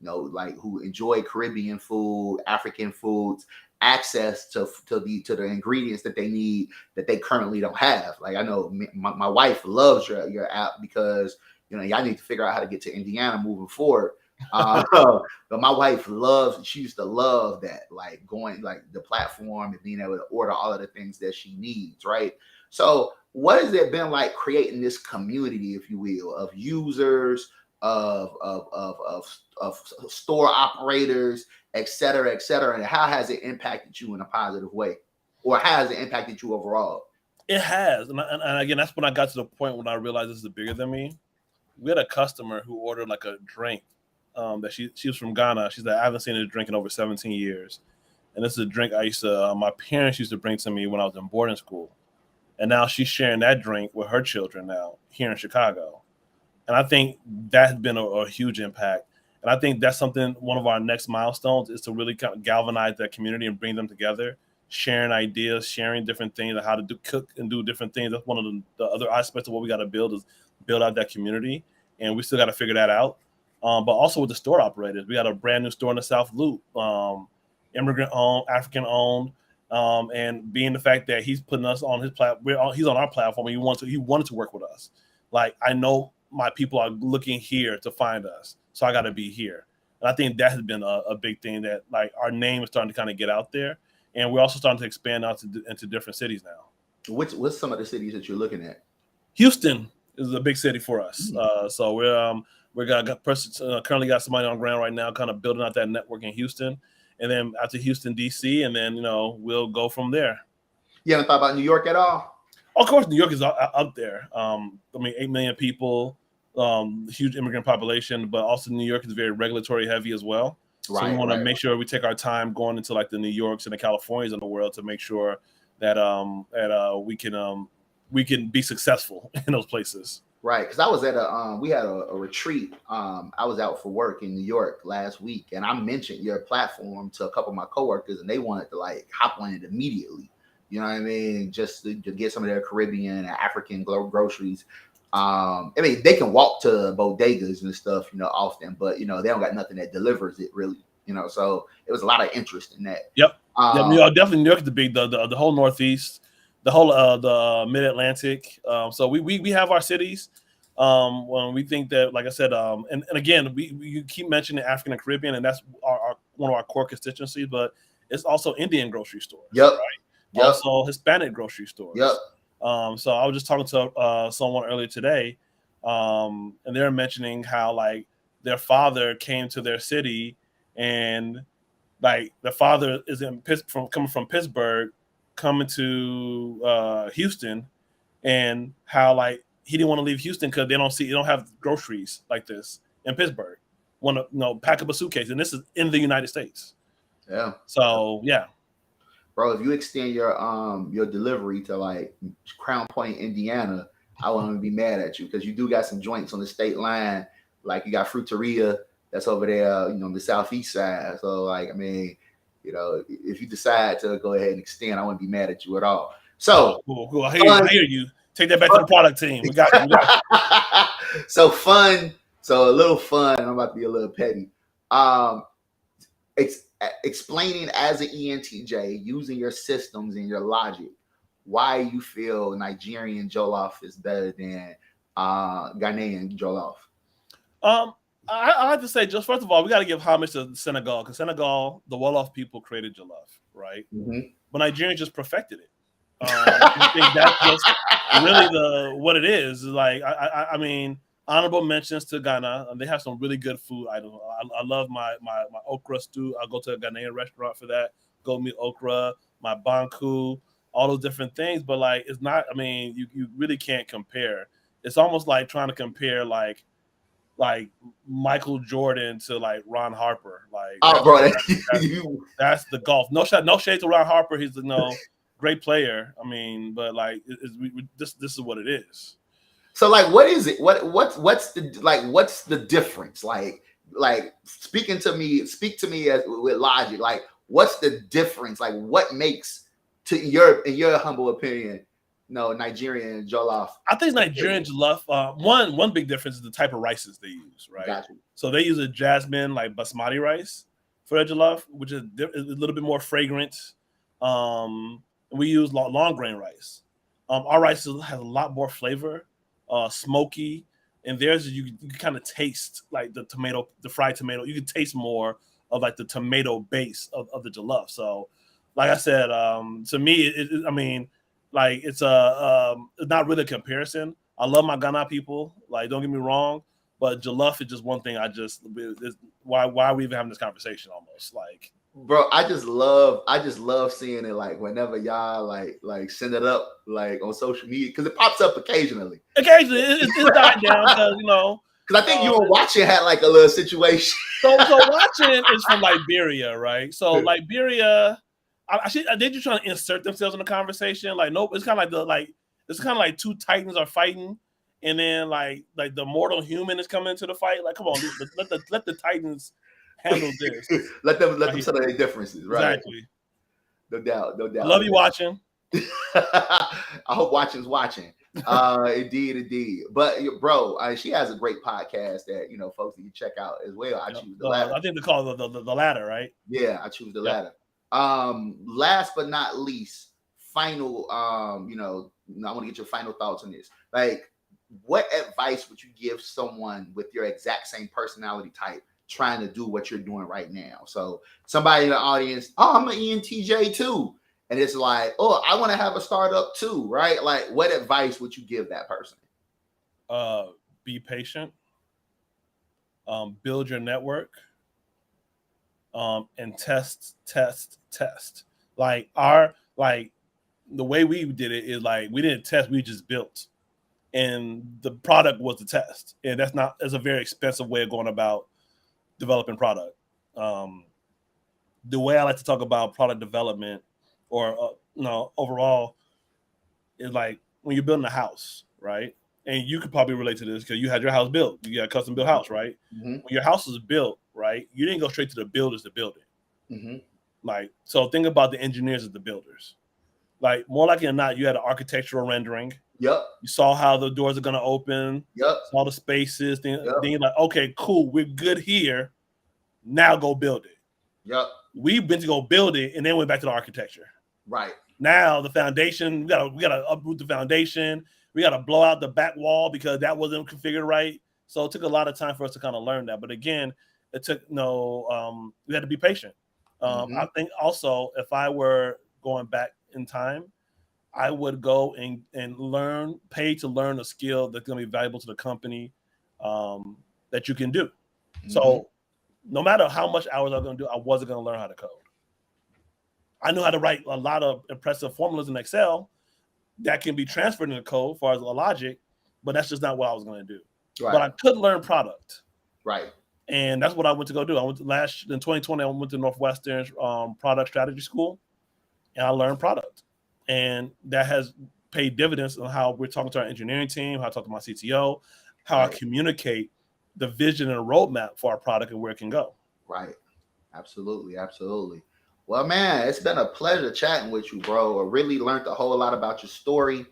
who enjoy Caribbean food, African foods, access to the ingredients that they need that they currently don't have. Like I know my wife loves your app because, y'all need to figure out how to get to Indiana moving forward. But my wife she used to love that, like going like the platform and being able to order all of the things that she needs, right? So what has it been like creating this community, if you will, of users, of store operators, et cetera, and how has it impacted you in a positive way, or how has it impacted you overall? It has, and again, that's when I got to the point when I realized this is bigger than me. We had a customer who ordered like a drink. That she was from Ghana. She said, I haven't seen a drink in over 17 years. And this is a drink my parents used to bring to me when I was in boarding school. And now she's sharing that drink with her children now here in Chicago. And I think that's been a huge impact. And I think that's something, one of our next milestones is to really kind of galvanize that community and bring them together, sharing ideas, sharing different things on how to cook and do different things. That's one of the other aspects of what we got to build is build out that community. And we still got to figure that out. But also with the store operators, we got a brand new store in the South Loop, immigrant owned, African owned. And being the fact that he's putting us on his platform, he's on our platform, and he wanted to work with us. Like, I know my people are looking here to find us, so I got to be here. And I think that has been a big thing, that like our name is starting to kind of get out there, and we're also starting to expand out into different cities now. What's some of the cities that you're looking at? Houston is a big city for us. So we're currently got somebody on ground right now, kind of building out that network in Houston. And then out to Houston, D.C., and then, we'll go from there. You haven't thought about New York at all? Of course, New York is up there. 8 million people, huge immigrant population, but also New York is very regulatory heavy as well. So we want to make sure we take our time going into like the New Yorks and the Californias in the world to make sure that we can be successful in those places. Right, because I was at we had a retreat. I was out for work in New York last week, and I mentioned your platform to a couple of my coworkers, and they wanted to like hop on it immediately. You know what I mean? Just to get some of their Caribbean and African groceries. I mean, they can walk to bodegas and stuff, often, but they don't got nothing that delivers it really. So it was a lot of interest in that. Yep. Definitely New York is the big, the whole Northeast. The whole the Mid-Atlantic. So we have our cities. When we think that, like I said, and again, you keep mentioning African and Caribbean, and that's one of our core constituencies. But it's also Indian grocery stores. Yep. Right. Yep. Also Hispanic grocery stores. Yep. So I was just talking to someone earlier today, and they're mentioning how like their father came to their city, and like the father is coming from Pittsburgh, coming to Houston, and how like he didn't want to leave Houston because they don't have groceries like this in Pittsburgh. Want to pack up a suitcase, and this is in the United States. Yeah. So yeah, bro, if you extend your delivery to like Crown Point, Indiana, I won't even be mad at you, because you do got some joints on the state line. Like you got Fruiteria that's over there, on the southeast side. So like, I mean, if you decide to go ahead and extend, I wouldn't be mad at you at all. So cool. I hear you. Take that back to the product team. We got you. So fun. So a little fun. I'm about to be a little petty. Explaining as an ENTJ, using your systems and your logic, why you feel Nigerian jollof is better than Ghanaian jollof. I have to say, just first of all, we got to give homage to Senegal, because Senegal, the Wolof people created jollof, right? Mm-hmm. But Nigerians just perfected it. I think that's just really what it is. Like, I mean, honorable mentions to Ghana. They have some really good food items. I love my okra stew. I'll go to a Ghanaian restaurant for that. Goat meat okra, my banku, all those different things. But like, it's not. I mean, you really can't compare. It's almost like trying to compare like Michael Jordan to like Ron Harper. Like, oh, bro, that's the golf. No shade to Ron Harper. He's great player. I mean, but like, this is what it is. So like, what is it? What's the difference? Like speak to me with logic. Like, what's the difference? Like, what makes, in your humble opinion, Nigerian jollof? I think Nigerian jollof. One big difference is the type of rices they use, right? Gotcha. So they use a jasmine, like basmati rice for their jollof, which is a little bit more fragrant. We use long grain rice. Our rice has a lot more flavor, smoky, and theirs you kind of taste like the fried tomato. You can taste more of like the tomato base of the jollof. So, like I said, to me, I mean, like it's not really a comparison. I love my Ghana people. Like, don't get me wrong, but jollof is just one thing. Why are we even having this conversation? Almost like, bro, I just love seeing it. Like whenever y'all like send it up like on social media, because it pops up occasionally. Occasionally, it's died down because because I think you were watching had like a little situation. So watching is from Liberia, right? So Liberia. They just trying to insert themselves in the conversation. Like, nope, it's kind of like it's kind of like two titans are fighting, and then like the mortal human is coming into the fight. Like, come on, let the Titans handle this. let them settle their differences, right? Exactly. No doubt, no doubt. I love you watching. I hope watching's watching. Indeed. But bro, she has a great podcast that folks need to check out as well. I choose the ladder. I think they call it the ladder, right? Yeah, I choose the ladder. Last but not least, final. I want to get your final thoughts on this. Like, what advice would you give someone with your exact same personality type trying to do what you're doing right now? So somebody in the audience, I'm an ENTJ too. And it's like, oh, I want to have a startup too, right? Like, what advice would you give that person? Be patient. Build your network. And test. Like the way we did it is like we didn't test, we just built. And the product was the test. And that's a very expensive way of going about developing product. The way I like to talk about product development or overall is like when you're building a house, right? And you could probably relate to this because you had your house built. You got a custom built house, right? Mm-hmm. When your house is built, right, you didn't go straight to the builders to build it. Mm-hmm. Like, so think about the engineers as the builders. Like, more likely than not, you had an architectural rendering. Yep. You saw how the doors are going to open. Yep. Saw the spaces. Then you're like, okay, cool, we're good here. Now go build it. Yep. We've been to go build it and then went back to the architecture. Right. Now the foundation, we gotta uproot the foundation. We gotta blow out the back wall because that wasn't configured right. So it took a lot of time for us to kind of learn that. But again, it took we had to be patient. I think also if I were going back in time, I would go and pay to learn a skill that's going to be valuable to the company that you can do. Mm-hmm. So no matter how much hours I was going to do, I wasn't going to learn how to code. I knew how to write a lot of impressive formulas in Excel that can be transferred into code as far as the logic, but that's just not what I was going to do. Right. But I could learn product. Right. And that's what I went to go do. I went to in 2020, I went to Northwestern product strategy school, and I learned product. And that has paid dividends on how we're talking to our engineering team, how I talk to my CTO, how I communicate the vision and roadmap for our product and where it can go. Right. Absolutely. Well, man, it's been a pleasure chatting with you, bro. I really learned a whole lot about your story.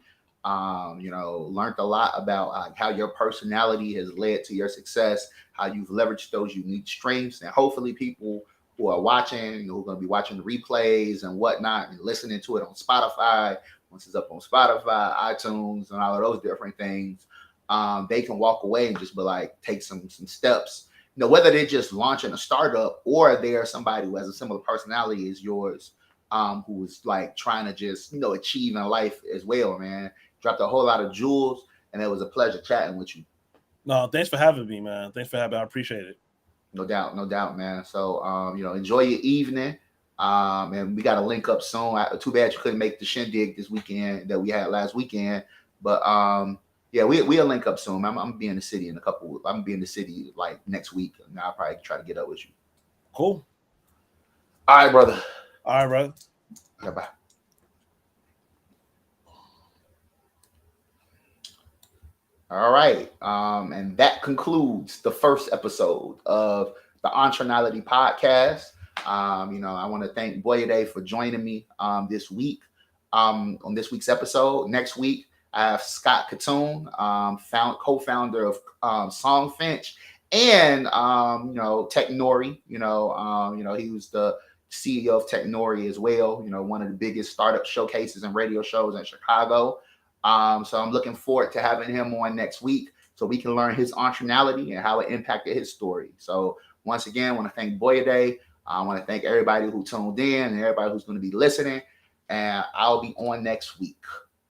Learned a lot about how your personality has led to your success, how you've leveraged those unique strengths, and hopefully people who are watching, who are going to be watching the replays and whatnot and listening to it on Spotify, once it's up on Spotify, iTunes, and all of those different things, they can walk away and just be like, take some steps. Whether they're just launching a startup or they're somebody who has a similar personality as yours, who is like trying to just, achieve in life as well, man. Dropped a whole lot of jewels, and it was a pleasure chatting with you. No, thanks for having me, man. Thanks for having me. I appreciate it. No doubt, man. So, enjoy your evening. And we got to link up soon. Too bad you couldn't make the shindig this weekend that we had last weekend. But, yeah, we'll link up soon. I'm gonna be in the city I'm gonna be in the city like next week. And I'll probably try to get up with you. Cool. All right, brother. Bye. All right. And that concludes the first episode of the Entrenality podcast. I want to thank Boyade for joining me this week on this week's episode. Next week, I have Scott Katoon, co-founder of Songfinch, and Technori. He was the CEO of Technori as well. One of the biggest startup showcases and radio shows in Chicago. So I'm looking forward to having him on next week so we can learn his Entrenality and how it impacted his story. So once again, I want to thank Boyade. I want to thank everybody who tuned in and everybody who's going to be listening. And I'll be on next week.